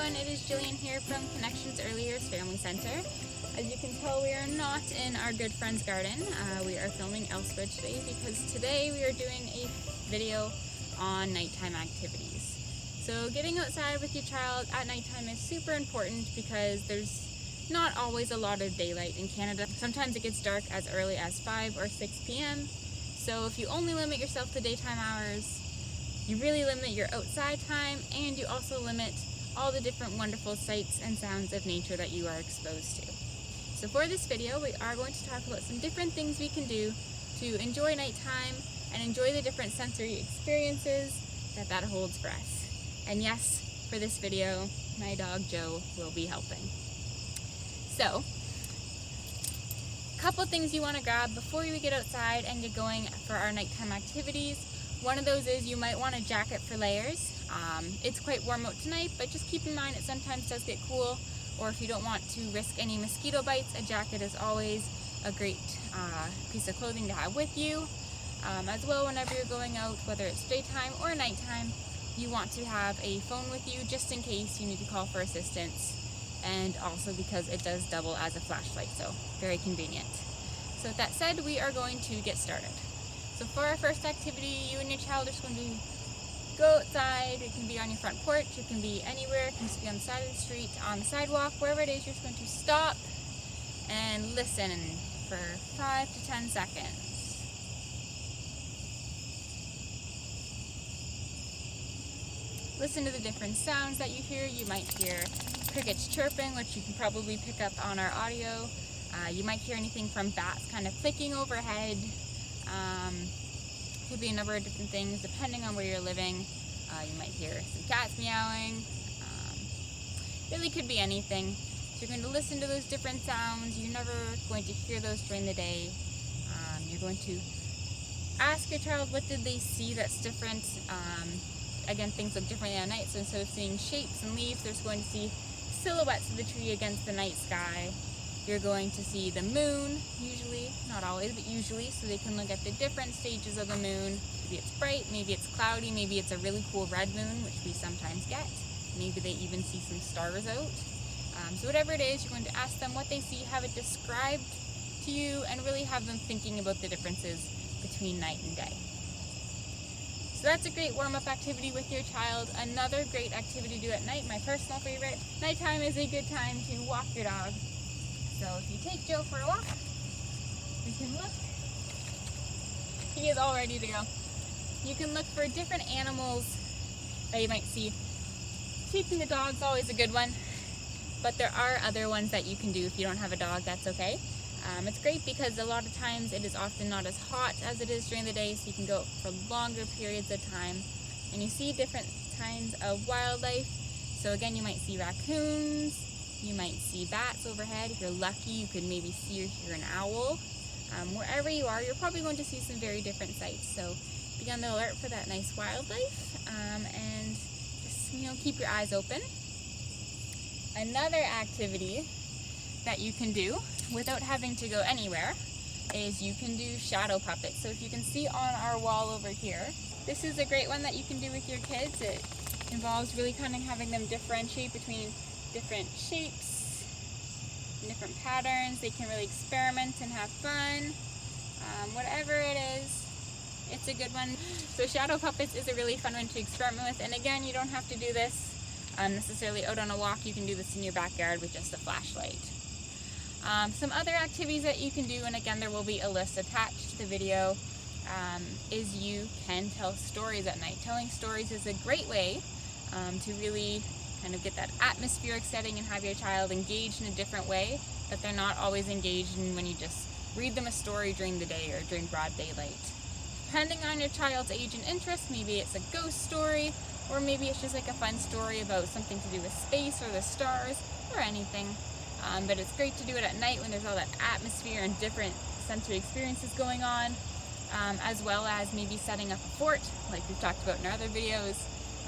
everyone, it is Jillian here from Connections Early's Family Center. As you can tell, we are not in our good friend's garden. We are filming elsewhere today because today we are doing a video on nighttime activities. So getting outside with your child at nighttime is super important because there's not always a lot of daylight in Canada. Sometimes it gets dark as early as 5 or 6 p.m. So if you only limit yourself to daytime hours, you really limit your outside time, and you also limit all the different wonderful sights and sounds of nature that you are exposed to. So for this video, we are going to talk about some different things we can do to enjoy nighttime and enjoy the different sensory experiences that holds for us. And yes, for this video, my dog Joe will be helping. So, a couple things you want to grab before you get outside and get going for our nighttime activities. One of those is you might want a jacket for layers. It's quite warm out tonight, but just keep in mind it sometimes does get cool, or if you don't want to risk any mosquito bites, a jacket is always a great piece of clothing to have with you. As well, whenever you're going out, whether it's daytime or nighttime, you want to have a phone with you just in case you need to call for assistance, and also because it does double as a flashlight, so very convenient. So with that said, we are going to get started. So for our first activity, you and your child are just going to go outside. It can be on your front porch, it can be anywhere, it can just be on the side of the street, on the sidewalk, wherever it is. You're just going to stop and listen for 5 to 10 seconds. Listen to the different sounds that you hear. You might hear crickets chirping, which you can probably pick up on our audio. You might hear anything from bats kind of clicking overhead. Could be a number of different things depending on where you're living. You might hear some cats meowing. Really could be anything. So you're going to listen to those different sounds. You're never going to hear those during the day. You're going to ask your child what did they see that's different. Again, things look differently at night, so instead of seeing shapes and leaves, they're going to see silhouettes of the tree against the night sky. You're going to see the moon, usually, not always, but usually, so they can look at the different stages of the moon. Maybe it's bright, maybe it's cloudy, maybe it's a really cool red moon, which we sometimes get. Maybe they even see some stars out. So whatever it is, you're going to ask them what they see, have it described to you, and really have them thinking about the differences between night and day. So that's a great warm-up activity with your child. Another great activity to do at night, my personal favorite. Nighttime is a good time to walk your dog. So if you take Joe for a walk, we can look. He is all ready to go. You can look for different animals that you might see. Taking the dog's always a good one, but there are other ones that you can do if you don't have a dog, that's okay. It's great because a lot of times it is often not as hot as it is during the day, so you can go for longer periods of time. And you see different kinds of wildlife. So again, you might see raccoons, you might see bats overhead. If you're lucky, you could maybe see or hear an owl. Wherever you are, you're probably going to see some very different sights. So be on the alert for that nice wildlife, and just keep your eyes open. Another activity that you can do without having to go anywhere is you can do shadow puppets. So if you can see on our wall over here, this is a great one that you can do with your kids. It involves really kind of having them differentiate between different shapes and different patterns. They can really experiment and have fun. Whatever it is, it's a good one. So shadow puppets is a really fun one to experiment with. And again, you don't have to do this necessarily out on a walk. You can do this in your backyard with just a flashlight. Some other activities that you can do, and again there will be a list attached to the video, is you can tell stories at night. Telling stories is a great way to really kind of get that atmospheric setting and have your child engaged in a different way that they're not always engaged in when you just read them a story during the day or during broad daylight. Depending on your child's age and interest, maybe it's a ghost story, or maybe it's just like a fun story about something to do with space or the stars or anything. But it's great to do it at night when there's all that atmosphere and different sensory experiences going on, as well as maybe setting up a fort like we've talked about in our other videos,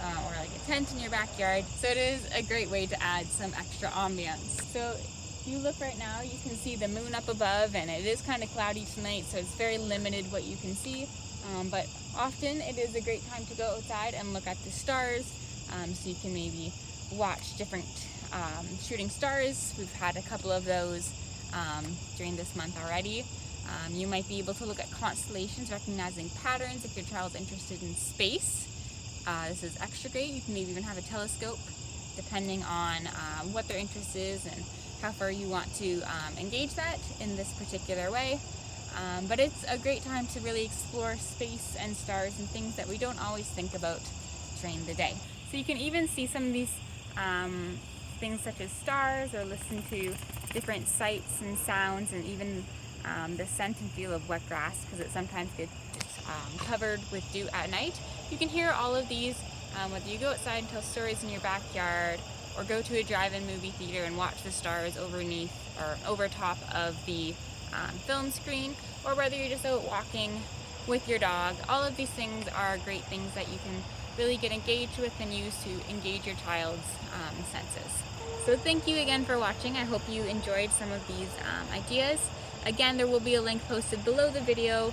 or like a tent in your backyard. So it is a great way to add some extra ambience. So if you look right now, you can see the moon up above, and it is kind of cloudy tonight, so it's very limited what you can see. But often it is a great time to go outside and look at the stars, so you can maybe watch different shooting stars. We've had a couple of those during this month already. You might be able to look at constellations, recognizing patterns if your child's interested in space. This is extra great. You can maybe even have a telescope depending on what their interest is and how far you want to engage that in this particular way. But it's a great time to really explore space and stars and things that we don't always think about during the day. So you can even see some of these things such as stars, or listen to different sights and sounds, and even the scent and feel of wet grass, because it sometimes gets covered with dew at night. You can hear all of these whether you go outside and tell stories in your backyard, or go to a drive-in movie theater and watch the stars overneath or over top of the film screen, or whether you're just out walking with your dog. All of these things are great things that you can really get engaged with and use to engage your child's senses. So thank you again for watching. I hope you enjoyed some of these ideas. Again, there will be a link posted below the video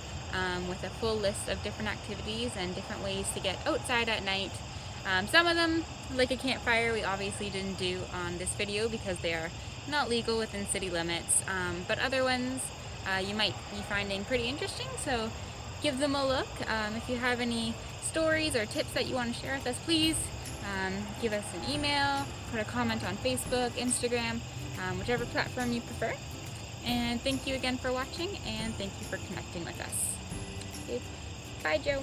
with a full list of different activities and different ways to get outside at night. Some of them, like a campfire, we obviously didn't do on this video because they are not legal within city limits, but other ones you might be finding pretty interesting, so give them a look. If you have any stories or tips that you want to share with us, please give us an email, put a comment on Facebook, Instagram, whichever platform you prefer. And thank you again for watching, and thank you for connecting with us. Okay. Bye, Joe.